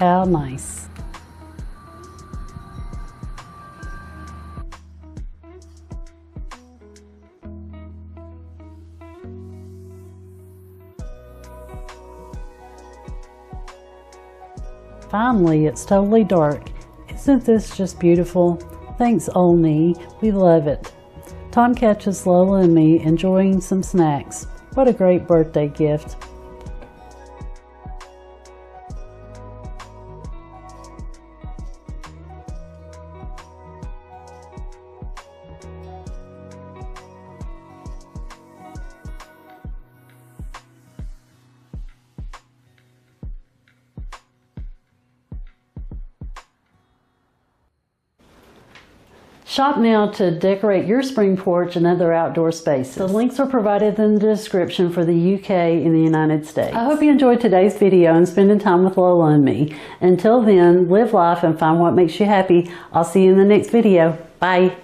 How nice. Finally, it's totally dark. Isn't this just beautiful? Thanks, Ollny. We love it. Tom catches Lola and me enjoying some snacks. What a great birthday gift. Shop now to decorate your spring porch and other outdoor spaces. The links are provided in the description for the UK and the United States. I hope you enjoyed today's video and spending time with Lola and me. Until then, live life and find what makes you happy. I'll see you in the next video. Bye.